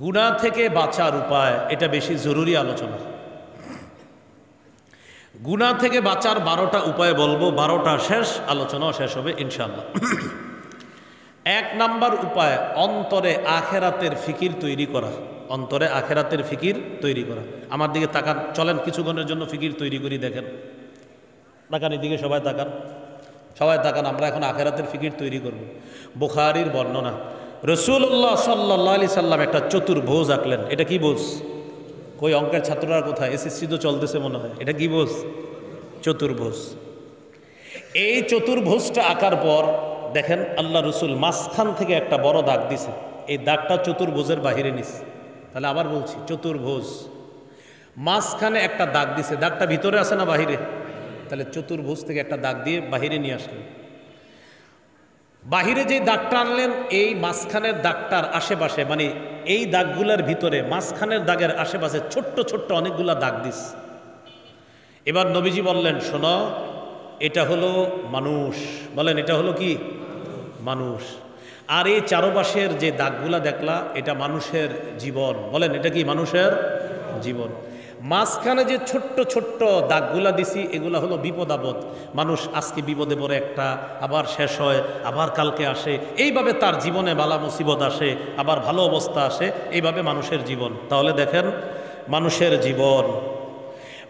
গুনাহ থেকে বাঁচার উপায়, এটা বেশি জরুরি আলোচনা। গুনাহ থেকে বাঁচার 12টা উপায় বলবো, 12টা শেষ, আলোচনাও শেষ হবে ইনশাআল্লাহ। 1 নাম্বার উপায়, অন্তরে আখেরাতের ফিকির তৈরি করা। অন্তরে আখেরাতের ফিকির তৈরি করা। আমার দিকে তাকান, চলেন কিছুক্ষণের জন্য ফিকির তৈরি করি। দেখেন, তাকান এদিকে, সবাই তাকান, সবাই তাকান। আমরা এখন আখেরাতের ফিকির তৈরি করব। বুখারীর বর্ণনা, রাসূলুল্লাহ সাল্লাল্লাহু আলাইহি সাল্লাম একটা চতুর্ভুজ আঁকলেন। এটা কি বোঝ? কই অঙ্কের ছাত্ররা কোথায়? এসএসসি তো চলতেছে মনে হয়। এটা কি বোঝ? চতুর্ভুজ। এই চতুর্ভুজটা আঁকার পর দেখেন আল্লাহ রসুল মাঝখান থেকে একটা বড় দাগ দিছে। এই দাগটা চতুর্ভুজের বাহিরে নিছে। তাহলে আবার বলছি, চতুর্ভুজ মাঝখানে একটা দাগ দিছে। দাগটা ভিতরে আছে না বাহিরে? তাহলে চতুর্ভুজ থেকে একটা দাগ দিয়ে বাহিরে নিয়ে আসলেন। বাহিরে যে দাগটা আনলেন, এই মাঝখানের দাগটার আশেপাশে, মানে এই দাগগুলোর ভিতরে মাঝখানের দাগের আশেপাশে ছোট্ট ছোট্ট অনেকগুলা দাগ দিস। এবার নবীজি বললেন, শোনো, এটা হলো মানুষ। বলেন, এটা হলো কি? মানুষ। আর এই চারপাশের যে দাগগুলা দেখলা, এটা মানুষের জীবন। বলেন, এটা কি? মানুষের জীবন। মাঝখানে যে ছোট্ট ছোট্ট দাগগুলা দিছি, এগুলা হলো বিপদ আপদ। মানুষ আজকে বিপদে পড়ে একটা, আবার শেষ হয়, আবার কালকে আসে। এইভাবে তার জীবনে বালা মুসিবত আসে, আবার ভালো অবস্থা আসে। এইভাবে মানুষের জীবন। তাহলে দেখেন, মানুষের জীবন,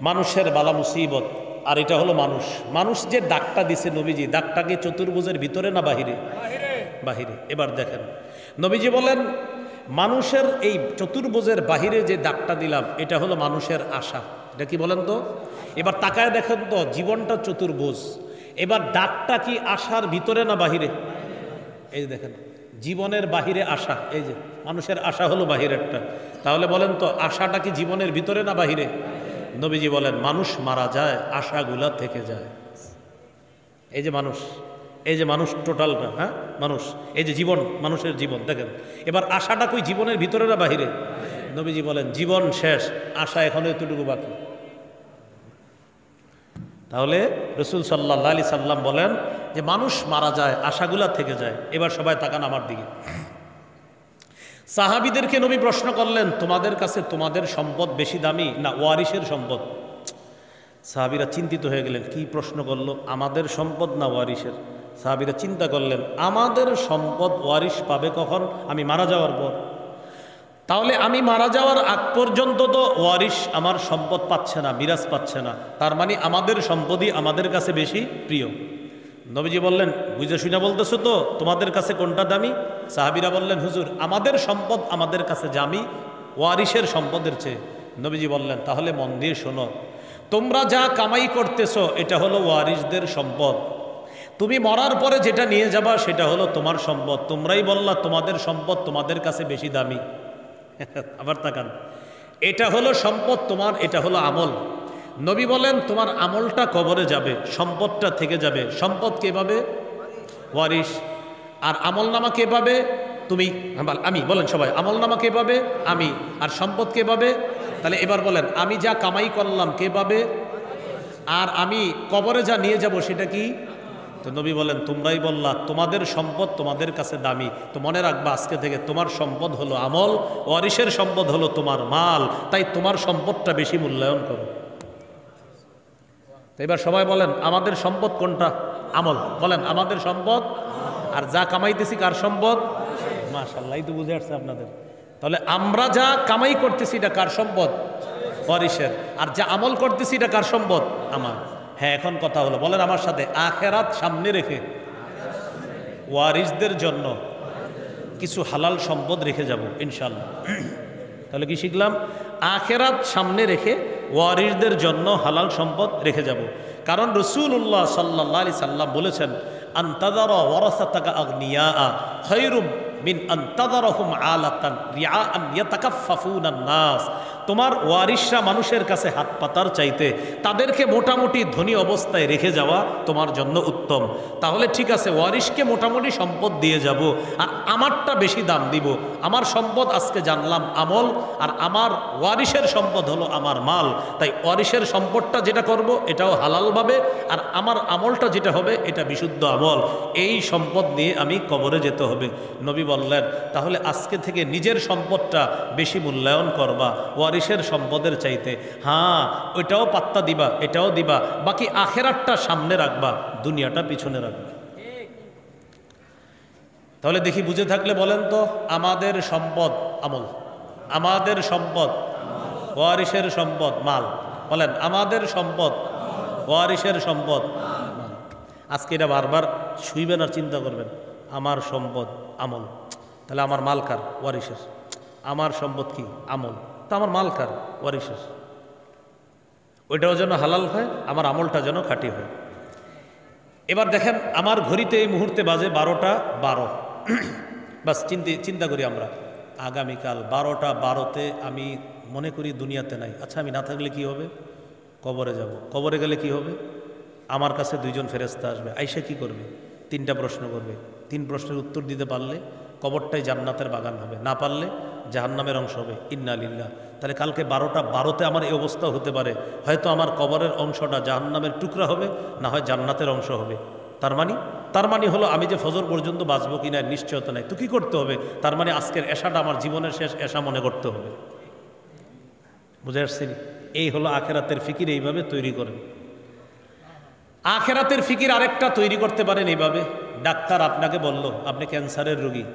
মানুষের বালা মুসিবত, আর এটা হলো মানুষ। মানুষ যে দাগটা দিছে নবীজি, দাগটা কি চতুর্ভুজের ভিতরে না বাহিরে? বাহিরে। এবার দেখেন, নবীজি বলেন, মানুষের এই চতুর্ভুজের বাহিরে যে দাগটা দিলাম, এটা হলো মানুষের আশা। এটা কি বলেন তো? এবার তাকায় দেখেন তো, জীবনটা চতুর্ভুজ। এবার দাগটা কি আশার ভিতরে না বাহিরে? এই দেখেন, জীবনের বাহিরে আশা। এই যে মানুষের আশা হলো বাহিরেরটা। তাহলে বলেন তো, আশাটা কি জীবনের ভিতরে না বাহিরে? নবীজি বলেন, মানুষ মারা যায়, আশাগুলা থেকে যায়। এই যে মানুষ, এই যে মানুষ টোটালটা, হ্যাঁ মানুষ, এই যে জীবন, মানুষের জীবন দেখেন। এবার আশাটা কই? জীবনের ভিতরে না বাহিরে? নবীজি বলেন, জীবন শেষ, আশা এখনো এতটুকু বাকি। তাহলে রাসূল সাল্লাল্লাহু আলাইহি সাল্লাম বলেন যে মানুষ মারা যায়, আশাগুলা থেকে যায়। এবার সবাই তাকান আমার দিকে। সাহাবীদেরকে নবী প্রশ্ন করলেন, তোমাদের কাছে তোমাদের সম্পদ বেশি দামি না ওয়ারিসের সম্পদ? সাহাবীরা চিন্তিত হয়ে গেলেন, কি প্রশ্ন করলো? আমাদের সম্পদ না ওয়ারিসের? সাহাবীরা চিন্তা করলেন, আমাদের সম্পদ ওয়ারিস পাবে কখন? আমি মারা যাওয়ার পর। তাহলে আমি মারা যাওয়ার আগ পর্যন্ত তো ওয়ারিস আমার সম্পদ পাচ্ছে না, মিরাজ পাচ্ছে না। তার মানে আমাদের সম্পদই আমাদের কাছে বেশি প্রিয়। নবীজি বললেন, বুঝে শুনে বলতেছো তো, তোমাদের কাছে কোনটা দামি? সাহাবীরা বললেন, হুজুর, আমাদের সম্পদ আমাদের কাছে দামি ওয়ারিসের সম্পদের চেয়ে। নবীজি বললেন, তাহলে মন দিয়ে শোনো, তোমরা যা কামাই করতেছো এটা হলো ওয়ারিসদের সম্পদ। তুমি মরার পরে যেটা নিয়ে যাবা সেটা হলো তোমার সম্পদ। তোমরাই বললা তোমাদের সম্পদ তোমাদের কাছে বেশি দামি। আবার তাকান, এটা হলো সম্পদ তোমার, এটা হলো আমল। নবী বলেন, তোমার আমলটা কবরে যাবে, সম্পদটা থেকে যাবে। সম্পদ কে পাবে? ওয়ারিস। আর আমল নামা কে পাবে? তুমি, আমি। বলেন সবাই, আমল নামা কে পাবে? আমি। আর সম্পদ কে পাবে? তাহলে এবার বলেন, আমি যা কামাই করলাম কে পাবে? আর আমি কবরে যা নিয়ে যাব সেটা কি? তো নবী বলেন, তোমরাই বললা তোমাদের সম্পদ তোমাদের কাছে দামি। তো মনে রাখবা, আজকে থেকে তোমার সম্পদ হলো আমল, ওয়ারিসের সম্পদ হলো তোমার মাল। তাই তোমার সম্পদটা বেশি মূল্যায়ন করো। তো এবার সবাই বলেন, আমাদের সম্পদ কোনটা? আমল। বলেন, আমাদের সম্পদ। আর যা কামাইতেছি কার সম্পদ? মাশাআল্লাহ, এই তো বুঝে আসছে আপনাদের। তাহলে আমরা যা কামাই করতেছি এটা কার সম্পদ? ওয়ারিসের। আর যা আমল করতেছি এটা কার সম্পদ? আমার। হ্যাঁ, এখন কথা হলো, বলেন আমার সাথে, আখেরাত সামনে রেখে ওয়ারিসদের জন্য কিছু হালাল সম্পদ রেখে যাব ইনশাআল্লাহ। তাহলে কি শিখলাম? আখেরাত সামনে রেখে ওয়ারিসদের জন্য হালাল সম্পদ রেখে যাব। কারণ রাসূলুল্লাহ সাল্লাল্লাহু আলাইহি সাল্লাম বলেছেন, আনতাযারা ওয়ারাসাতাকা আগনিয়া খায়রুম মিন আনতাযারাহুম আলাতান রিআআন ইয়াতাকাফফাফুনান নাস। তোমার ওয়ারিশরা মানুষের কাছে হাত পাতার চাইতে তাদেরকে মোটামুটি ধনী অবস্থায় রেখে যাওয়া তোমার জন্য উত্তম। তাহলে ঠিক আছে, ওয়ারিশকে মোটামুটি সম্পদ দিয়ে যাব, আর আমারটা বেশি দাম দিব। আমার সম্পদ আজকে জানলাম আমল, আর আমার ওয়ারিশের সম্পদ হলো আমার মাল। তাই ওয়ারিশের সম্পদটা যেটা করব এটাও হালালভাবে, আর আমার আমলটা যেটা হবে এটা বিশুদ্ধ আমল। এই সম্পদ নিয়ে আমি কবরে যেতে হবে। নবী বললেন, তাহলে আজকে থেকে নিজের সম্পদটা বেশি মূল্যায়ন করবা ওয়ারিশের সম্পদের চাইতে। হ্যাঁ, ওইটাও পাত্তা দিবা, এটাও দিবা, বাকি আখেরাতটা সামনে রাখবা, দুনিয়াটা পিছনে রাখবা। তাহলে দেখি বুঝে থাকলে বলেন তো, আমাদের সম্পদ আমল, আমাদের সম্পদ ওয়ারিশের সম্পদ মাল। বলেন, আমাদের সম্পদ ওয়ারিশের সম্পদ মাল। আজকে এটা বারবার শুইবেন আর চিন্তা করবেন, আমার সম্পদ আমল, তাহলে আমার মাল কার? ওয়ারিশের। আমার সম্পদ কি? আমল। তো আমার মাল কার? ওয়ারিশের। ওইটাও যেন হালাল হয়, আমার আমলটা যেন খাঁটি হয়। এবার দেখেন, আমার ঘড়িতে এই মুহূর্তে বাজে 12টা 12। বাস চিন্তা করি আমরা, আগামীকাল 12টা 12তে আমি মনে করি দুনিয়াতে নাই। আচ্ছা, আমি না থাকলে কি হবে? কবরে যাব। কবরে গেলে কি হবে? আমার কাছে 2 জন ফেরেশতা আসবে, আইসা কি করবে? 3টা প্রশ্ন করবে। 3 প্রশ্নের উত্তর দিতে পারলে কবরটাই জান্নাতের বাগান হবে, না পারলে জাহান্নামের অংশ হবে। ইন্না লিল্লাহ। তাহলে কালকে 12টা 12তে আমার এই অবস্থা হতে পারে, হয়তো আমার কবরের অংশটা জাহান্নামের টুকরা হবে, না হয় জান্নাতের অংশ হবে। তার মানে হলো আমি যে ফজর পর্যন্ত বাঁচবো কিনা নিশ্চয়তা নাই। তো কি করতে হবে? তার মানে আজকের এশাটা আমার জীবনের শেষ এশা মনে করতে হবে। বুঝে আসছি? এই হলো আখেরাতের ফিকির, এইভাবে তৈরি করেন। আখেরাতের ফিকির আরেকটা তৈরি করতে পারেন এইভাবে। ডাক্তার আপনাকে বলল আপনি ক্যান্সারের রোগী,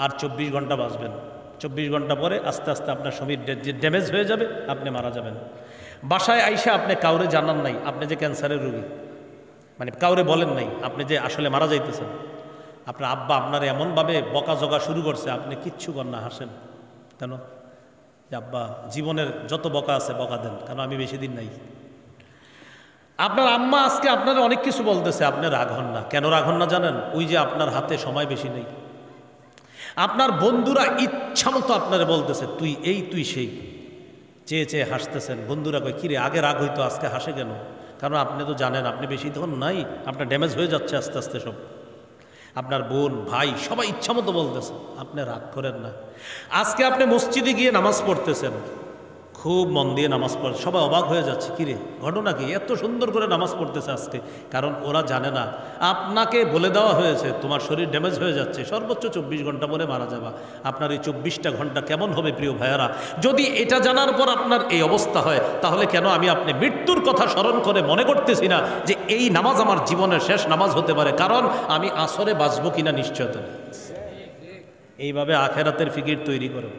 আর 24 ঘন্টা বাঁচবেন। 24 ঘন্টা পরে আস্তে আস্তে আপনার শরীর ড্যামেজ হয়ে যাবে, আপনি মারা যাবেন। বাসায় আইসা আপনি কাউরে জানান নাই আপনি যে ক্যান্সারের রোগী, মানে কাউরে বলেন নাই আপনি যে আসলে মারা যাইতেছেন। আপনার আব্বা আপনার এমনভাবে বকাঝকা শুরু করছে, আপনি কিচ্ছু কর না, হাসেন। কেন? যে আব্বা জীবনের যত বকা আছে বকা দেন, কারণ আমি বেশি দিন নাই। আপনার আম্মা আজকে আপনার অনেক কিছু বলতেছে, আপনি রাগ হন না। কেন রাগ হন না জানেন? ওই যে আপনার হাতে সময় বেশি নেই। আপনার বন্ধুরা ইচ্ছা মতো আপনারা বলতেছে তুই এই তুই সেই, চেয়ে চেয়ে হাসতেছেন। বন্ধুরা কয় কিরে আগে রাগ হইতো আজকে হাসে কেন? কারণ আপনি তো জানেন আপনি বেশি ধন নাই, আপনার ড্যামেজ হয়ে যাচ্ছে আস্তে আস্তে সব। আপনার বোন ভাই সবাই ইচ্ছা মতো বলতেছে, আপনি রাগ করেন না। আজকে আপনি মসজিদে গিয়ে নামাজ পড়তেছেন, খুব মন দিয়ে নামাজ পড়ে, সবাই অবাক হয়ে যাচ্ছে, কিরে ঘটনা কি, এত সুন্দর করে নামাজ পড়তেছে আজকে। কারণ ওরা জানে না আপনাকে বলে দেওয়া হয়েছে তোমার শরীর ড্যামেজ হয়ে যাচ্ছে, সর্বোচ্চ 24 ঘন্টা পরে মারা যাবা। আপনার এই 24টা ঘন্টা কেমন হবে প্রিয় ভাইয়ারা? যদি এটা জানার পর আপনার এই অবস্থা হয়, তাহলে কেন আমি আপনি মৃত্যুর কথা স্মরণ করে মনে করতেছি না যে এই নামাজ আমার জীবনের শেষ নামাজ হতে পারে, কারণ আমি আসরে বাঁচবো কিনা নিশ্চয়তা নেই। এইভাবে আখেরাতের ফিকির তৈরি করো।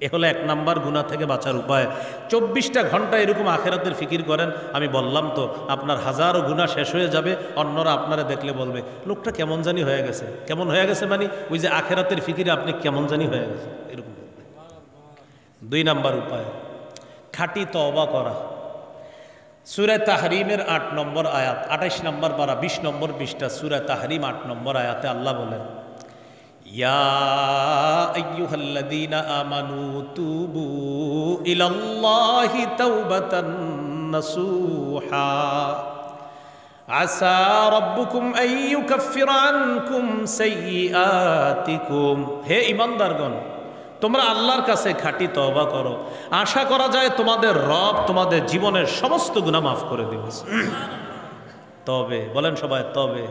এ হলো 1 নাম্বার গুনাহ থেকে বাঁচার উপায়। 24টা ঘন্টা এরকম আখেরাতের ফিকির করেন। আমি বললাম তো আপনার হাজারো গুনাহ শেষ হয়ে যাবে। অন্যরা আপনারা দেখলে বলবে লোকটা কেমন জানি হয়ে গেছে। কেমন হয়ে গেছে মানে ওই যে আখেরাতের ফিকিরে আপনি কেমন জানি হয়ে গেছে এরকম। 2 নাম্বার উপায়, খাঁটি তওবা করা। সূরা তাহরিমের 8 নম্বর আয়াত, 28 নম্বর পারা 20 নম্বর পৃষ্ঠা, সূরা তাহরিম 8 নম্বর আয়াতে আল্লাহ বলেন, ইয়া আইয়ুহাল্লাযীনা আমানু তুবু ইলাল্লাহি তাওবাতান নাসুহা আসা রাব্বুকুম আন ইউকাফিরা আনকুম সাইয়্যাতিকুম। হে ঈমানদারগণ, তোমরা আল্লাহর কাছে খাঁটি তওবা করো, আশা করা যায় তোমাদের রব তোমাদের জীবনের সমস্ত গুনাহ মাফ করে দিবে। তবে বলেন সবাই, তবে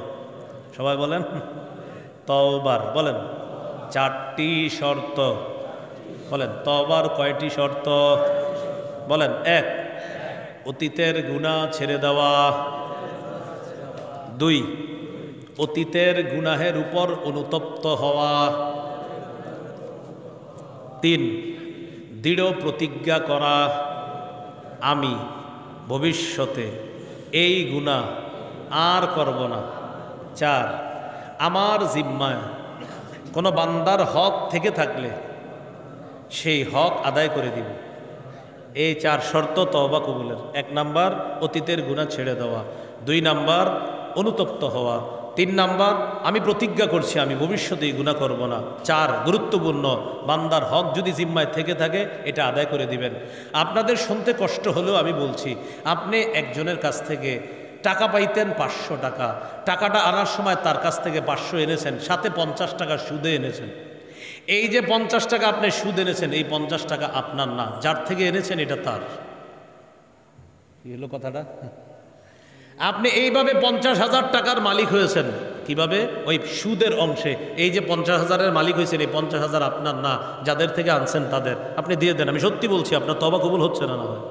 সবাই বলেন তওবার, বলেন 4টি শর্ত। বলেন তওবার কয়টি শর্ত? বলেন 1 অতীতের গুনাহ ছেড়ে দেওয়া, 2 অতীতের গুনাহের উপর অনুতপ্ত হওয়া, 3 দৃঢ় প্রতিজ্ঞা করা আমি ভবিষ্যতে এই গুনাহ আর করব না, 4 আমার জিম্মায় কোনো বান্দার হক থেকে থাকলে সেই হক আদায় করে দিব। এই 4 শর্ত তওবা কবুলের। 1 নাম্বার অতীতের গুনাহ ছেড়ে দেওয়া, 2 নাম্বার অনুতপ্ত হওয়া, 3 নাম্বার, আমি প্রতিজ্ঞা করছি আমি ভবিষ্যতে এই গুনাহ করব না। 4, গুরুত্বপূর্ণ, বান্দার হক যদি জিম্মায় থেকে থাকে এটা আদায় করে দিবেন। আপনাদের শুনতে কষ্ট হলেও আমি বলছি, আপনি একজনের কাছ থেকে টাকা পাইতেন 500 টাকা, টাকাটা আনার সময় তার কাছ থেকে 500 এনেছেন, সাথে 50 টাকা সুদে এনেছেন। এই যে 50 টাকা আপনি সুদ এনেছেন, এই 50 টাকা আপনার না, যার থেকে এনেছেন এটা তার। কি হলো কথাটা? আপনি এইভাবে 50,000 টাকার মালিক হয়েছেন। কিভাবে? ওই সুদের অংশে। এই যে 50,000-এর মালিক হয়েছেন, এই 50,000 আপনার না, যাদের থেকে আনছেন তাদের। আপনি দিয়ে দেন। আমি সত্যি বলছি, আপনার তওবা কবুল হচ্ছে না। না হয়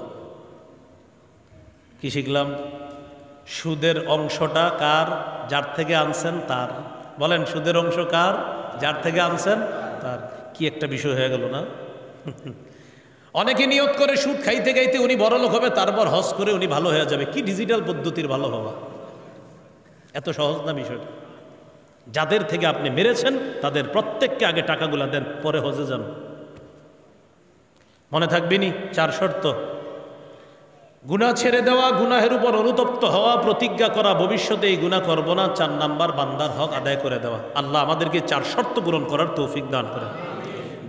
কি শিখলাম? সুদের অংশটা কার? যার থেকে আনছেন তার। বলেন, সুদের অংশ কার? যার থেকে আনছেন তার। কি একটা বিষয় হয়ে গেল না? অনেকে নিয়ত করে সুদ খাইতে খাইতে উনি বড় লোক হবে, তারপর হজ করে উনি ভালো হয়ে যাবে। কি ডিজিটাল পদ্ধতির ভালো হওয়া! এত সহজ না বিষয়টা। যাদের থেকে আপনি মেরেছেন তাদের প্রত্যেককে আগে টাকাগুলা দেন, পরে হজে যান। মনে থাকবেনি 4 শর্ত: গুনাহ ছেড়ে দেওয়া, গুনাহের উপর অনুতপ্ত হওয়া, প্রতিজ্ঞা করা ভবিষ্যতে এই গুনাহ করব না। 4 নাম্বার, বান্দার হক আদায় করে দেওয়া। আল্লাহ আমাদেরকে 4 শর্ত পূরণ করার তৌফিক দান করেন।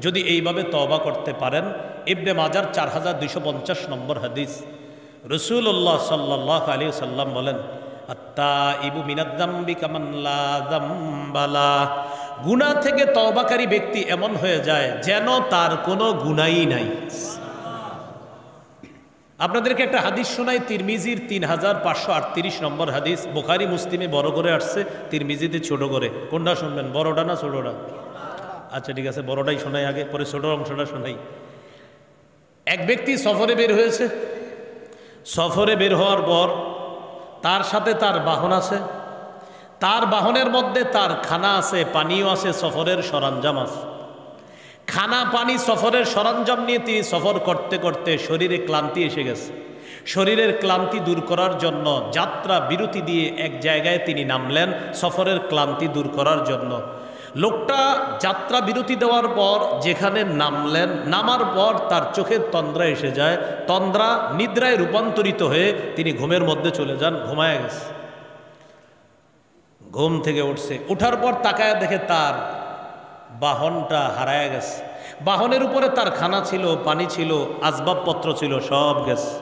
যদি এইভাবে তওবা করতে পারেন, ইবনে মাজার 4250 নম্বর হাদিস, রাসূলুল্লাহ সাল্লাল্লাহু আলাইহি ওয়াসাল্লাম বলেন, আত্তাইবু মিনাদ যামবি কামান লা যামবা লা। গুনাহ থেকে তওবাকারী ব্যক্তি এমন হয়ে যায় যেন তার কোনো গুনাহই নাই। আপনাদেরকে একটা হাদিস শোনাই, তিরমিজির 3538 নম্বর হাদিস। বুখারী মুসলিমে বড় করে আসছে, তিরমিজিতে ছোট করে। কোনটা শুনবেন, বড়টা না ছোটটা? আচ্ছা ঠিক আছে, বড়টাই শোনাই আগে, পরে ছোট অংশটা শোনাই। এক ব্যক্তি সফরে বের হয়েছে। সফরে বের হওয়ার পর তার সাথে তার বাহন আছে। তার বাহনের মধ্যে তার খানা আছে, পানিও আছে, সফরের সরঞ্জাম আছে। খানা, পানি, সফরের সরঞ্জাম নিয়ে তিনি সফর করতে করতে শরীরে ক্লান্তি এসে গেছে। শরীরের ক্লান্তি দূর করার জন্য যাত্রা বিরতি দিয়ে এক জায়গায় তিনি নামলেন সফরের ক্লান্তি দূর করার জন্য। লোকটা যাত্রা বিরতি দেওয়ার পর যেখানে নামলেন, নামার পর তার চোখের তন্দ্রা এসে যায়। তন্দ্রা নিদ্রায় রূপান্তরিত হয়ে তিনি ঘুমের মধ্যে চলে যান, ঘুমায় গেছে। ঘুম থেকে উঠছে, উঠার পর তাকায় দেখে তার বাহনটা হারায় গেছে। বাহনের উপরে তার খানা ছিল, পানি ছিল, আসবাবপত্র ছিল, সব গেছে।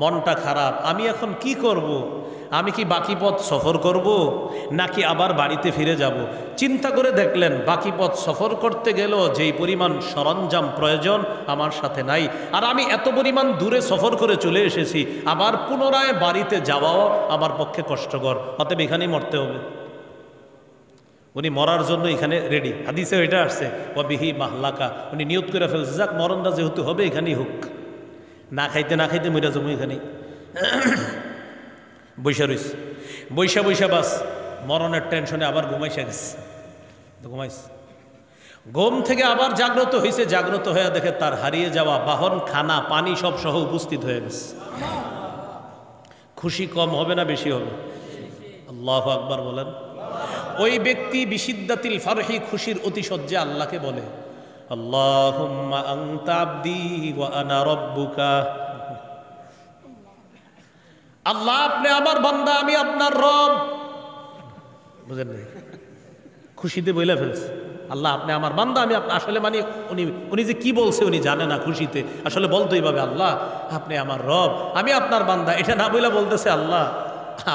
মনটা খারাপ। আমি এখন কি করব? আমি কি বাকি পথ সফর করব নাকি আবার বাড়িতে ফিরে যাব? চিন্তা করে দেখলেন বাকি পথ সফর করতে গেল যেই পরিমাণ সরঞ্জাম প্রয়োজন আমার সাথে নাই, আর আমি এত পরিমাণ দূরে সফর করে চলে এসেছি, আবার পুনরায় বাড়িতে যাওয়াও আমার পক্ষে কষ্টকর, অতএব এখানেই মরতে হবে। উনি মরার জন্য এখানে রেডি। হাদিসে এটা আসছে, ওয়াবিহি মাহলাকা। উনি নিয়ত করে ফেলছে, যাক মরণটা যেহেতু হবে এখানেই হোক, না খাইতে না খাইতে মরে যাবো এখানেই। বৈশা রইস, বৈশা বৈশা বাস মরণের টেনশনে আবার ঘুমাইসা গেছে। ঘুমাইছে, ঘুম থেকে আবার জাগ্রত হয়েছে। জাগ্রত হয়ে দেখে তার হারিয়ে যাওয়া বাহন, খানা, পানি সব সহ উপস্থিত হয়ে গেছে। খুশি কম হবে না বেশি হবে? আল্লাহু আকবার বলেন। ওই ব্যক্তি বিশিদ্দাতিল ফারহি, খুশির অতিশয্যে আল্লাহকে বলে, আল্লাহুম্মা আনতা আবদি ওয়া আনা রাব্বুকা। আল্লাহ আপনি আমার বান্দা, আমি আপনার রব। বুঝেন নাই? খুশিতে বইলা ফেলছে, আল্লাহ আপনি আমার বান্দা, আমি আসলে মানে উনি যে কি বলছে উনি জানে না। খুশিতে আসলে বলতো এইভাবে, আল্লাহ আপনি আমার রব, আমি আপনার বান্দা। এটা না বইলা বলতেছে, আল্লাহ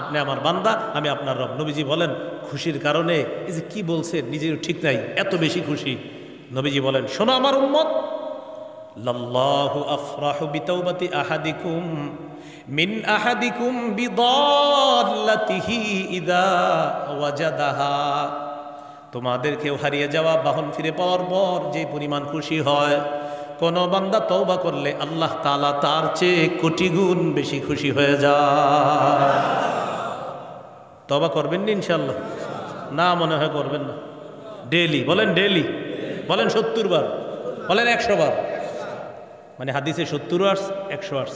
আপনি আমার বান্দা, আমি আপনার রব। নবীজি বলেন খুশির কারণে এই যে কি বলছে নিজের ঠিক নাই, এত বেশি খুশি। নবীজি বলেন, শোনো আমার উম্মত, লাল্লাহু আফরাহু বিতাওবাতি আহাদিকুম মিন আহাদিকুম বিদাল্লাতিহি ইযা ওয়াজাদাহা। তোমাদের কেউ হারিয়ে যাওয়া বাহন ফিরে পাওয়ার পর যে পরিমাণ খুশি হয়, কোন বান্দা তওবা করলে আল্লাহ তাআলা তার চেয়ে কোটি গুণ বেশি খুশি হয়ে যায়। তওবা করবেন না ইনশাআল্লাহ? না মনে হয় করবেন না। ডেইলি বলেন, ডেইলি বলেন, 70 বার বলেন, 100 বার। মানে হাদিসে 70 আস 100 আস,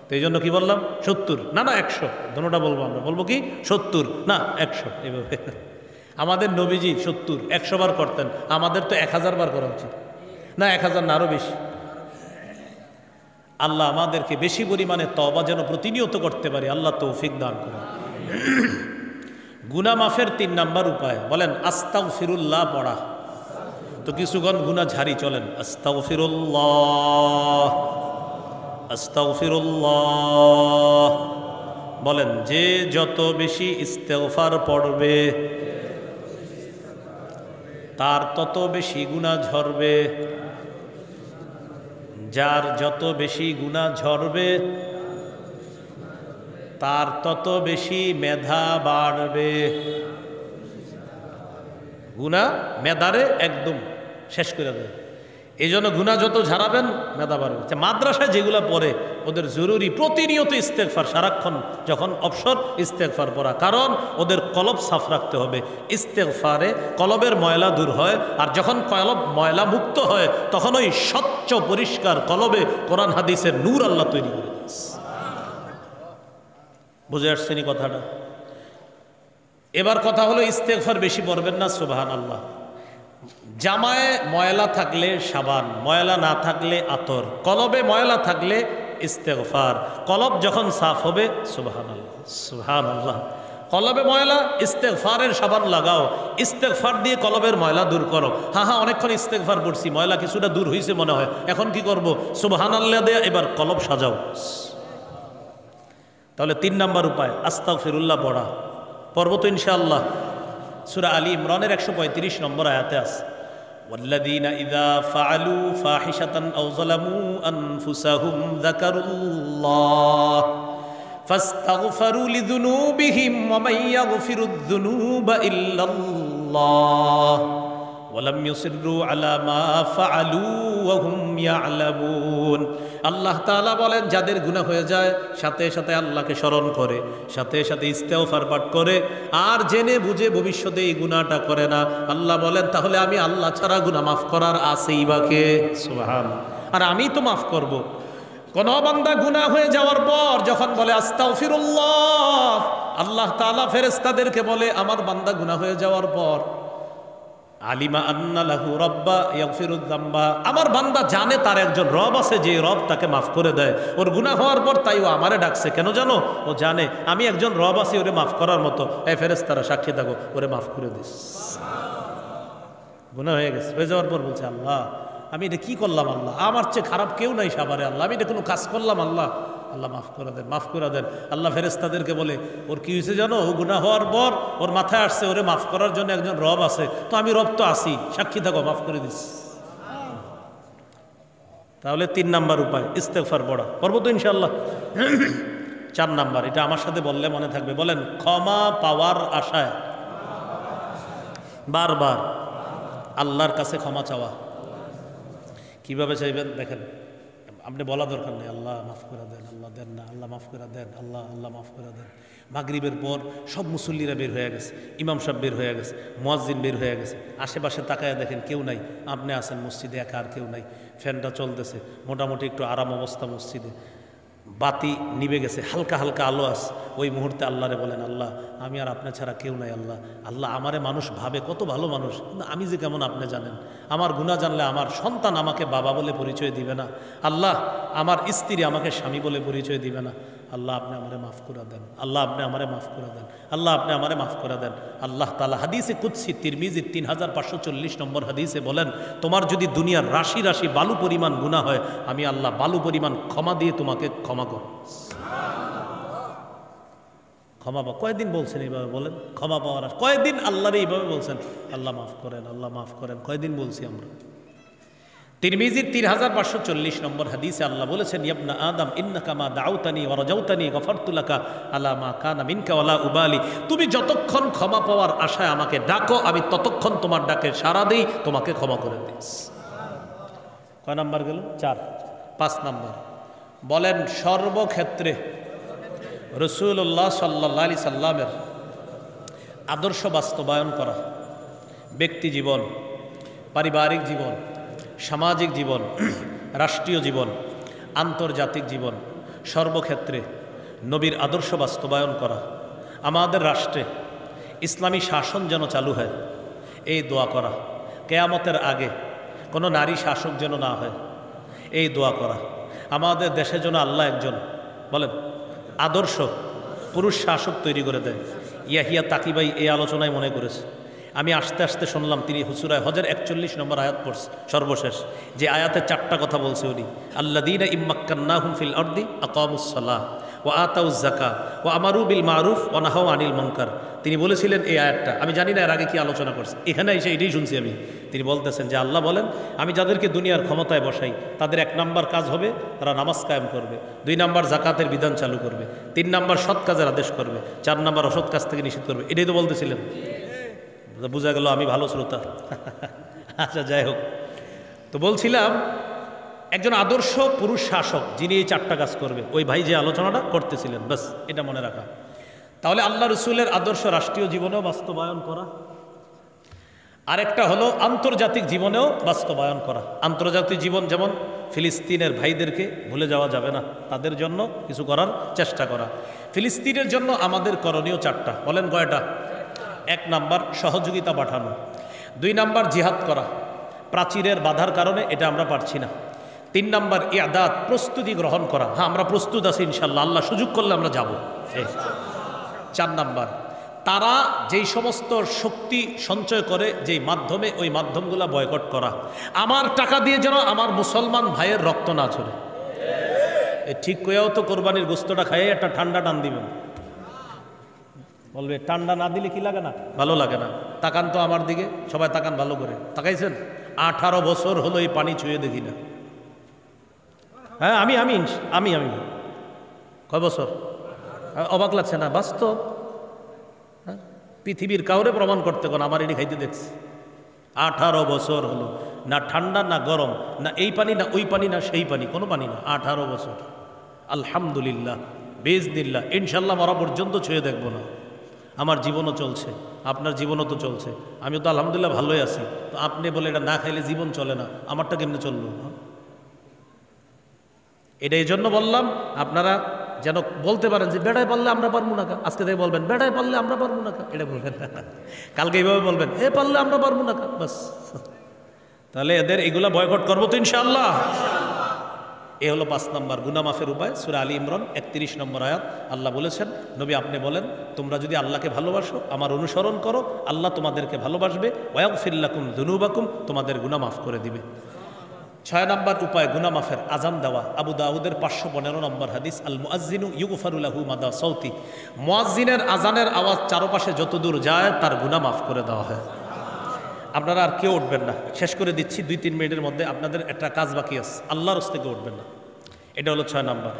তো এই জন্য কি বললাম 70 না 100, দুটোটা বলবো। আমরা বলবো কি 70 না 100 এইভাবে। আমাদের নবীজি 70 100 বার করতেন, আমাদের তো 1000 বার করা উচিত না? 1000 না আরো বেশি। আল্লাহ আমাদেরকে বেশি পরিমাণে তওবা যেন প্রতিনিয়ত করতে পারি, আল্লাহ তৌফিক দান করেন। গুনাহ মাফের 3 নাম্বার উপায় বলেন আস্তাগফিরুল্লাহ পড়া। তো কিছুক্ষণ গুনাহ ঝাড়ি চলেন আস্তাগফিরুল্লাহ আস্তাগফিরুল্লাহ বলেন। যে যত বেশি ইস্তেগফার পড়বে তার তত বেশি গুনাহ ঝরবে, যার যত বেশি গুনাহ ঝরবে তার তত বেশি মেধা বাড়বে। গুনাহ মেধারে একদম শেষ করে দেয়। এই জন্য গুনাহ যত ঝাড়াবেন মেধা বাড়বে। মাদ্রাসায় যেগুলো পড়ে ওদের জরুরি প্রতিনিয়ত ইস্তেগফার, সারাক্ষণ যখন অবসর ইস্তেগফার পড়া, কারণ ওদের কলব সাফ রাখতে হবে। ইস্তেগফারে কলবের ময়লা দূর হয়, আর যখন কলব ময়লা মুক্ত হয় তখন ওই স্বচ্ছ পরিষ্কার কলবে কোরআন হাদিসের নূর আল্লাহ তৈরি করে দেয়। বুঝে আসছেনি কথাটা? এবার কথা হলো ইস্তেগফার বেশি পড়বেন না, সুবহানাল্লাহ। জামায় ময়লা থাকলে সাবান, ময়লা না থাকলে আতর, কলবে ময়লা থাকলে ইস্তেগফার। কলব যখন সাফ হবে, সুবহানাল্লাহ সুবহানাল্লাহ, কলবে ময়লা ইস্তেগফারের সাবান লাগাও, ইস্তেগফার দিয়ে কলবের ময়লা দূর করো। হ্যাঁ অনেকক্ষণ ইস্তেগফার করছি, ময়লা কিছুটা দূর হয়েছে মনে হয়, এখন কি করব? সুবহানাল্লাহ দিয়ে এবার কলব সাজাও। তাহলে 3 নাম্বার উপায় আস্তাগফিরুল্লাহ পড়া। পড়ব তো ইনশাআল্লাহ। সূরা আলী ইমরানের 135 নম্বর আয়াতে আছে ওয়াল্লাযীনা ইযা ফাআলু ফাহিশাতান আও যালামু আনফুসাহুম যাকারুল্লাহ ফাস্তাগফারু লিযুনুবিহিম ওয়া মান ইয়াগফিরুয যুনুবা ইল্লাল্লাহ ওয়া লাম ইউসিররু আলা মা ফাআলু ওয়া হুম ইয়ালামুন। আল্লাহ তাআলা বলেন, যাদের গুনাহ হয়ে যায় সাথে সাথে আল্লাহকে স্মরণ করে, সাথে সাথে ইস্তেগফার পাঠ করে, আর জেনে বুঝে ভবিষ্যতে এই গুনাহটা করে না, আল্লাহ বলেন তাহলে আমি আল্লাহ ছাড়া গুনাহ মাফ করার আছেই বা কে? সুবহানাল্লাহ। আর আমি তো মাফ করব। কোন বান্দা গুনাহ হয়ে যাওয়ার পর যখন বলে আস্তাগফিরুল্লাহ, আল্লাহ তাআলা ফেরেশতাদেরকে বলে আমার বান্দা গুনাহ হয়ে যাওয়ার পর আলিমা আন্না লাহু রাব্বা ইয়াগফিরুয যামবা, আমার বান্দা জানে তার একজন রব আছে, যে রব তাকে মাফ করে দেয়। ওর গুনাহ হওয়ার পর তাই ও আমারে ডাকছে, কেন জানো? ও জানে আমি একজন রব আছি ওরে মাফ করার মতো। এই ফেরেশতারা সাক্ষী থাকো, ওরে মাফ করে দিস। গুনাহ হয়ে গেছে, হয়ে যাওয়ার পর বলছে আল্লাহ আমি এটা কি করলাম? আল্লাহ আমার চেয়ে খারাপ কেউ নাই সাবারে, আল্লাহ আমি এটা কোনো কাজ করলাম? আল্লাহ আল্লাহ মাফ করে দেন, মাফ করে দেন। আল্লাহ ফেরেশতাদেরকে বলে ওর কি হয়েছে জানো? ও গুনাহ হওয়ার পর ওর মাথায় আসছে ওরে মাফ করার জন্য একজন রব আছে, তো আমি রব তো আছি, সাক্ষী থাকো, মাফ করে দিস। তাহলে 3 নাম্বার উপায় ইস্তেগফার পড়া। করবো তো ইনশাআল্লাহ। 4 নাম্বার, এটা আমার সাথে বললে মনে থাকবে, বলেন ক্ষমা পাওয়ার আশায় বারবার আল্লাহর কাছে ক্ষমা চাওয়া। কিভাবে চাইবেন দেখেন, আপনি বলা দরকার নেই আল্লাহ মাফ করে দেন, আল্লাহ দেন না, আল্লাহ মাফ করে দেন, আল্লাহ আল্লাহ মাফ করে দেন। মাগরিবের পর সব মুসল্লিরা বের হয়ে গেছে, ইমাম সাহেব বের হয়ে গেছে, মুয়াজ্জিন বের হয়ে গেছে, আশেপাশে তাকায় দেখেন কেউ নাই, আপনি আছেন মসজিদে একা, আর কেউ নাই। ফ্যানটা চলতেছে, মোটামুটি একটু আরাম অবস্থা মসজিদে, বাতি নিভে গেছে, হালকা হালকা আলো আছে। ওই মুহূর্তে আল্লাহরে বলেন আল্লাহ আমি আর আপনার ছাড়া কেউ নাই, আল্লাহ আল্লাহ আমারে মানুষ ভাবে কত ভালো মানুষ, কিন্তু আমি যে কেমন আপনি জানেন। আমার গুনাহ জানলে আমার সন্তান আমাকে বাবা বলে পরিচয় দিবে না, আল্লাহ আমার স্ত্রী আমাকে স্বামী বলে পরিচয় দিবে না। আল্লাহ আপনি আমারে মাফ করে দেন, আল্লাহ আপনি আমারে মাফ করে দেন, আল্লাহ আপনি আমারে মাফ করে দেন। আল্লাহ তাআলা হাদিসে কুদসি তিরমিজির 3540 নম্বর হাদিসে বলেন, তোমার যদি দুনিয়ার রাশি রাশি বালু পরিমাণ গুনাহ হয়, আমি আল্লাহ বালু পরিমাণ ক্ষমা দিয়ে তোমাকে ক্ষমা করব। ক্ষমা পাওয়া কয়েকদিন বলছেন এইভাবে? বলেন ক্ষমা পাওয়ার কয়েকদিন আল্লাহরে এইভাবে বলছেন আল্লাহ মাফ করেন, আল্লাহ মাফ করেন, কয়েকদিন বলছি আমরা। তিরমিজির 3540 নম্বর হাদিসে আল্লাহ বলেছেন, ইবনা আদম ইন্নাকা মা দাউতানি ওয়া রাজাউতানি গফারতু লাকা আলা মা কানা মিনকা ওয়ালা উবালি। তুমি যতক্ষণ ক্ষমা পাওয়ার আশায় আমাকে ডাকো, আমি ততক্ষণ তোমার ডাকে সাড়া দেই, তোমাকে ক্ষমা করে দিই। কয় নাম্বার গেল? 4। 5 নাম্বার, বলেন সর্বক্ষেত্রে রাসূলুল্লাহ সাল্লাল্লাহু আলাইহি সাল্লামের আদর্শ বাস্তবায়ন করা। ব্যক্তি জীবন, পারিবারিক জীবন, সামাজিক জীবন, রাষ্ট্রীয় জীবন, আন্তর্জাতিক জীবন, সর্বক্ষেত্রে নবীর আদর্শ বাস্তবায়ন করা। আমাদের রাষ্ট্রে ইসলামী শাসন যেন চালু হয়, এই দোয়া করা। কিয়ামতের আগে কোনো নারী শাসক যেন না হয়, এই দোয়া করা। আমাদের দেশে যেন আল্লাহ একজন বলেন আদর্শ পুরুষ শাসক তৈরি করে দেয়, ইয়াহিয়া তাকিবাই এই আলোচনায় মনে করেছে। আমি আস্তে আস্তে শুনলাম তিনি সূরা হজের 41 নম্বর আয়াত পড়ছে সর্বশেষ, যে আয়াতে 4টা কথা বলছে উনি, আল্লাযীনা ইম্মাক্কান্নাহুম ফিল আরদি আকামুস সালাহ ওয়া আতাউজ যাকাত ওয়া আমারু বিল মারুফ ওয়া নাহাউ আনিল মুনকার। তিনি বলেছিলেন এই আয়াতটা, আমি জানি না এর আগে কি আলোচনা করছে, এখানে এসে এটাই শুনছি আমি। তিনি বলতেছেন যে আল্লাহ বলেন, আমি যাদেরকে দুনিয়ার ক্ষমতায় বসাই তাদের 1 নাম্বার কাজ হবে তারা নামাজ কায়েম করবে, 2 নাম্বার জাকাতের বিধান চালু করবে, 3 নাম্বার সৎ কাজের আদেশ করবে, 4 নাম্বার অসৎ কাজ থেকে নিষেধ করবে। এটাই তো বলতেছিলেন। বোঝা গেল আমি ভালো শ্রোতা। আচ্ছা যাই হোক, তো বলছিলাম একজন আদর্শ পুরুষ শাসক যিনি এই 4টা কাজ করবে, ওই ভাই যে আলোচনাটা করতেছিলেন, বাস এটা মনে রাখা। তাহলে আল্লাহ রসুলের আদর্শ রাষ্ট্রীয় জীবনেও বাস্তবায়ন করা, আরেকটা হলো আন্তর্জাতিক জীবনেও বাস্তবায়ন করা। আন্তর্জাতিক জীবন যেমন ফিলিস্তিনের ভাইদেরকে ভুলে যাওয়া যাবে না, তাদের জন্য কিছু করার চেষ্টা করা। ফিলিস্তিনের জন্য আমাদের করণীয় 4টা, বলেন কয়টা? 1 নাম্বার সহযোগিতা পাঠানো, 2 নাম্বার জিহাদ করা, প্রাচীরের বাধার কারণে এটা আমরা পারছি না। 3 নাম্বার ইয়াদাত প্রস্তুতি গ্রহণ করা, হ্যাঁ আমরা প্রস্তুত আছি ইনশাল্লাহ, আল্লাহ সুযোগ করলে আমরা যাব। 4 নাম্বার তারা যেই সমস্ত শক্তি সঞ্চয় করে যেই মাধ্যমে, ওই মাধ্যমগুলো বয়কট করা। আমার টাকা দিয়ে যেন আমার মুসলমান ভাইয়ের রক্ত না ঝরে। ঠিক কয়েও তো কোরবানির গোস্তটা খাইয়ে একটা ঠান্ডা টান দিবেন, বলবে ঠান্ডা না দিলে কি লাগে না, ভালো লাগে না। তাকান তো আমার দিকে, সবাই তাকান ভালো করে, তাকাইছেন? 18 বছর হলো এই পানি ছুঁয়ে দেখি না। হ্যাঁ আমি আমি আমি আমি কয় বছর? অবাক লাগছে না? বাস্তব। হ্যাঁ, পৃথিবীর কাউরে প্রমাণ করতে কোন আমার এটি খাইতে দেখছি। 18 বছর হলো, না ঠান্ডা না গরম, না এই পানি না ওই পানি না সেই পানি, কোনো পানি না। 18 বছর। আলহামদুলিল্লাহ, বিইজনিল্লাহ, ইনশাল্লাহ মরা পর্যন্ত ছুঁয়ে দেখব না। আমার জীবনও চলছে, আপনার জীবনও তো চলছে, আমি তো আলহামদুলিল্লাহ ভালোই আছি। তো আপনি বলে এটা না খাইলে জীবন চলে না, আমারটা কেমনে চললো? এটা এই জন্য বললাম, আপনারা যেন বলতে পারেন যে বেড়ায় পারলে আমরা পারবো না। আজকে থেকে বলবেন বেড়ায় পারলে আমরা পারবো না, এটা বলবেন। কালকে এইভাবে বলবেন এ পারলে আমরা পারবো না, বাস। তাহলে এদের এগুলা বয়কট করবো তো ইনশাআল্লাহ। এ হলো 5 নাম্বার গুনাহ মাফের উপায়। সূরা আলী ইমরান 31 নম্বর আয়াত আল্লাহ বলেছেন, নবী আপনি বলেন তোমরা যদি আল্লাহকে ভালোবাসো, আমার অনুসরণ করো, আল্লাহ তোমাদেরকে ভালোবাসবে। ওয়াগফির লাকুম যুনুবাকুম, তোমাদের গুনাহ মাফ করে দিবে। 6 নাম্বার উপায় গুনাহ মাফের, আজান দেওয়া। আবু দাউদের 515 নম্বর হাদিস, আল মুআজ্জিনু ইউগফারু লাহু মাদা সাউতি, মুয়াজ্জিনের আজানের আওয়াজ চারপাশে যত দূর যায় তার গুনাহ মাফ করে দেওয়া হয়। আপনারা আর কেউ উঠবেন না, শেষ করে দিচ্ছি 2-3 মিনিটের মধ্যে। আপনাদের একটা কাজ বাকি আছে, আল্লাহর হস্তে কেউ উঠবেন না। এটা হলো 6 নাম্বার।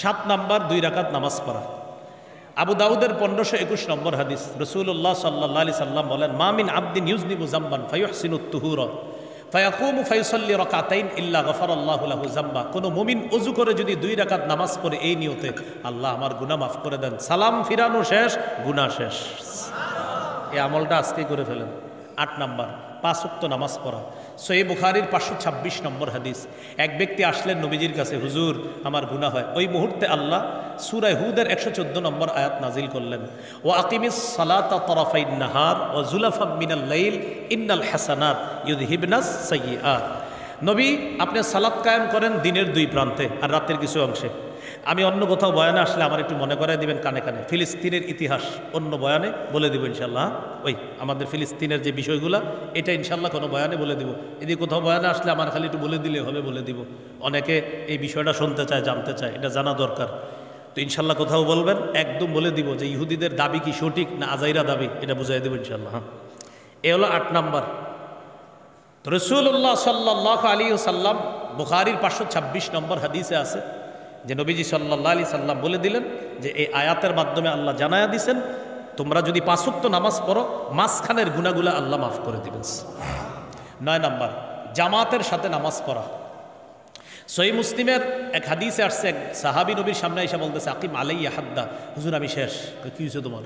7 নাম্বার 2 রাকাত নামাজ পড়া। আবু দাউদের 1521 নম্বর হাদিস, রাসূলুল্লাহ সাল্লাল্লাহু আলাইহি সাল্লাম বলেন, মা মিন আবদিন ইউযনিবু যামবান ফায়ুহসিনুত তুহুরা ফায়াকুমু ফায়ুসাল্লি রাকাতাইন ইল্লা গফারাল্লাহু লাহু যামবা। কোন মুমিন ওযু করে যদি 2 রাকাত নামাজ পড়ে এই নিয়তে, আল্লাহ আমার গুনাহ মাফ করে দেন, সালাম ফিরানো শেষ, গুনাহ শেষ। এই আমলটা আজকেই করে ফেলেন। 8 নাম্বার 5 ওয়াক্ত নামাজ পড়া। সহিহ বুখারীর 526 নম্বর হাদিস, এক ব্যক্তি আসলেন নবীজির কাছে, হুজুর আমার গুনাহ হয়। ওই মুহূর্তে আল্লাহ সূরা হুদের 114 নম্বর আয়াত নাজিল করলেন, ওয়া আকিমিস সালাতা তারাফাইন নাহার ওয়া যুলাফাম মিনাল লাইল ইন্নাল হাসানাত ইউযহিবনাস সাইয়্যাত। নবী আপনি সালাত কায়েম করেন দিনের 2 প্রান্তে আর রাতের কিছু অংশে। আমি অন্য কোথাও বয়ানে আসলে আমার একটু মনে করাই দিবেন কানে কানে। ফিলিস্তিনের ইতিহাস অন্য বয়ানে বলে দিব ইনশাল্লাহ। ওই আমাদের ফিলিস্তিনের যে বিষয়গুলো, এটা ইনশাল্লাহ কোনো বয়ানে বলে দিব। এদিকে কোথাও বয়ানে আসলে আমার খালি একটু বলে দিলে হবে, বলে দিব। অনেকে এই বিষয়টা শুনতে চায়, জানতে চায়, এটা জানা দরকার। তো ইনশাল্লাহ কোথাও বলবেন, একদম বলে দিব যে ইহুদিদের দাবি কি সঠিক না আজাইরা দাবি, এটা বুঝাই দেব ইনশাল্লাহ। হ্যাঁ, এ হলো 8 নাম্বার। তো রাসূলুল্লাহ সাল্লাল্লাহু আলাইহি ওয়াসাল্লাম বুখারীর 526 নম্বর হাদিসে আছে যে নবীজি সাল্লাল্লাহু আলাইহি সাল্লাম বলে দিলেন যে এই আয়াতের মাধ্যমে আল্লাহ জানায়া দিছেন, তোমরা যদি 5 ওয়াক্ত নামাজ পড়ো, মাঝখানের গুনাহগুলো আল্লাহ মাফ করে দিবেন। 9 নাম্বার জামাতের সাথে নামাজ পড়া। সহিহ মুসলিমের এক হাদিসে আসছে, এক সাহাবী নবীর সামনে এসে বলতেছে, আকিম আলাইয়া হাদ্দা, হুজুর আমি শেষ। কি হয়েছে তোমার?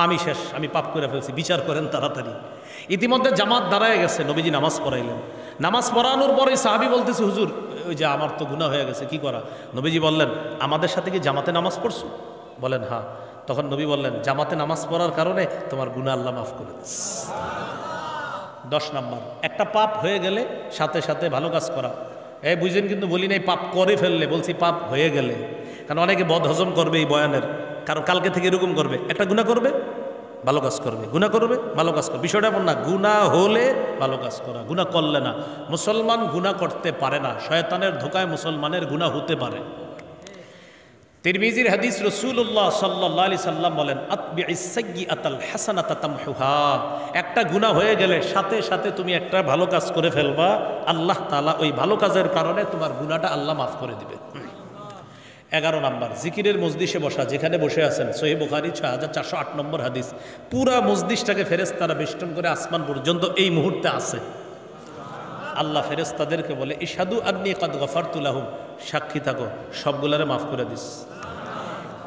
আমি শেষ, আমি পাপ করে ফেলছি, বিচার করেন তাড়াতাড়ি। ইতিমধ্যে জামাত দাঁড়ায় গেছে, নবীজি নামাজ পড়াইলেন। নামাজ পড়ানোর পরে সাহাবী বলতেছে, হুজুর ওই যে আমার তো গুনাহ হয়ে গেছে, কি করা? নবীজি বললেন, আমাদের সাথে কি জামাতে নামাজ পড়ছো? বলেন হ্যাঁ। তখন নবী বললেন, জামাতে নামাজ পড়ার কারণে তোমার গুনাহ আল্লাহ মাফ করে দিচ্ছে। 10 নাম্বার একটা পাপ হয়ে গেলে সাথে সাথে ভালো কাজ করা। এই বুঝেন কিন্তু বলি নাই পাপ করে ফেললে, বলছি পাপ হয়ে গেলে। কারণ অনেকে বদ হজম করবে এই বয়ানের, কারণ কালকে থেকে এরকম করবে, একটা গুনাহ করবে ভালো কাজ করবে, গুনাহ করবে ভালো কাজ করবে। বিষয়টা এমন না গুনাহ হলে ভালো কাজ করা, গুনাহ করলে না। মুসলমান গুনাহ করতে পারে না, শয়তানের ধোকায় মুসলমানের গুনাহ হতে পারে। তিরমিজির হাদিস, রাসূলুল্লাহ সাল্লাল্লাহু আলাইহি সাল্লাম বলেন, আতবিইস সাইয়্যাতাল হাসানাতা তামহুহা। একটা গুনাহ হয়ে গেলে সাথে সাথে তুমি একটা ভালো কাজ করে ফেলবা, আল্লাহ তাআলা ওই ভালো কাজের কারণে তোমার গুনাহটা আল্লাহ মাফ করে দিবে। 11 নাম্বার, জিকিরের মজলিসে বসা। যেখানে বসে আছেন, সহিহ বুখারী 6408 নম্বর হাদিস, পুরা মজলিসটাকে ফেরেশতারা বেষ্টন করে আসমান পর্যন্ত এই মুহূর্তে আছে। আল্লাহ ফেরেশতাদেরকে বলে, ইশহাদু আন্নী কাদ গফারতু লাহুম, সাক্ষী থাকো সবগুলারে মাফ করে দিস।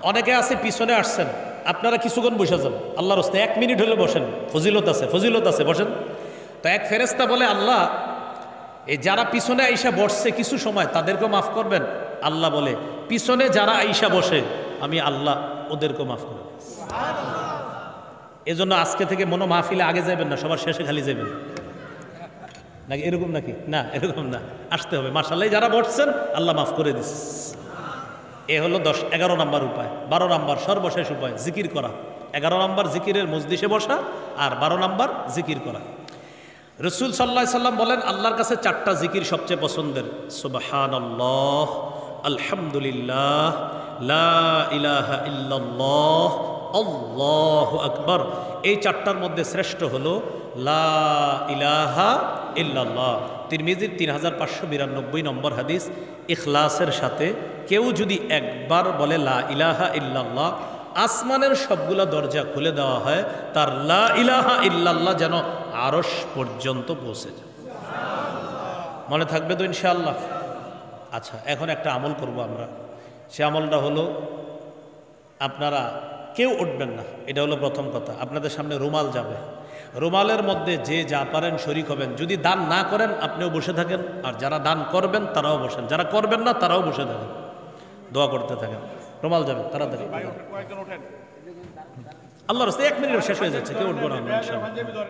অনেকে আছে পিছনে আসছেন, আপনারা কিছুক্ষণ বসে যান, আল্লাহর রাস্তায় 1 মিনিট হলে বসেন, ফজিলত আছে, ফজিলত আছে, বসেন। তো এক ফেরেশতা বলে, আল্লাহ এই যারা পিছনে আইসা বসছে কিছু সময় তাদেরকেও মাফ করবেন। আল্লাহ বলে, পিছনে যারা আইসা বসে আমি আল্লাহ ওদেরকেও মাফ করব। এজন্য আজকে থেকে মনো মাহফিলে আগে যাবেন না, সবার শেষে খালি যাবেন নাকি? এরকম নাকি? না, এরকম না, আসতে হবে। মাশাআল্লাহ যারা বসছেন আল্লাহ মাফ করে দিস। এ হলো 11 নম্বর উপায়। 12 নম্বর সর্বশেষ উপায়, জিকির করা। 11 নম্বর জিকিরের মজলিসে বসা, আর 12 নম্বর জিকির করা। রাসূল সাল্লাল্লাহু আলাইহি সাল্লাম বলেন, আল্লাহর কাছে 4টা জিকির সবচেয়ে পছন্দের, সুবহানাল্লাহ, আলহামদুলিল্লাহ, লা ইলাহা ইল্লাল্লাহ, আল্লাহু আকবার। এই 4টার মধ্যে শ্রেষ্ঠ হলো লা ইলাহা ইল্লাল্লাহ। তিরমিজির 3592 নম্বর হাদিস, ইখলাসের সাথে কেউ যদি একবার বলে লা ইলাহা ইল্লাল্লাহ, আসমানের সবগুলা দরজা খুলে দেওয়া হয়, তার লা ইলাহা ইল্লাল্লাহ যেন আরশ পর্যন্ত পৌঁছে যায়। মনে থাকবে তো ইনশাআল্লাহ? আচ্ছা, এখন একটা আমল করব আমরা। সে আমলটা হলো, আপনারা কেউ উঠবেন না, এটা হলো প্রথম কথা। আপনাদের সামনে রুমাল যাবে, রুমালের মধ্যে যে যা পারেন শরীক হবেন। যদি দান না করেন আপনিও বসে থাকেন, আর যারা দান করবেন তারাও বসেন, যারা করবেন না তারাও বসে থাকেন, দোয়া করতে থাকেন। রুমাল যাবে তাড়াতাড়ি। আল্লাহর রাস্তায় 1 মিনিট শেষ হয়ে যাচ্ছে, কেউ উঠবো না।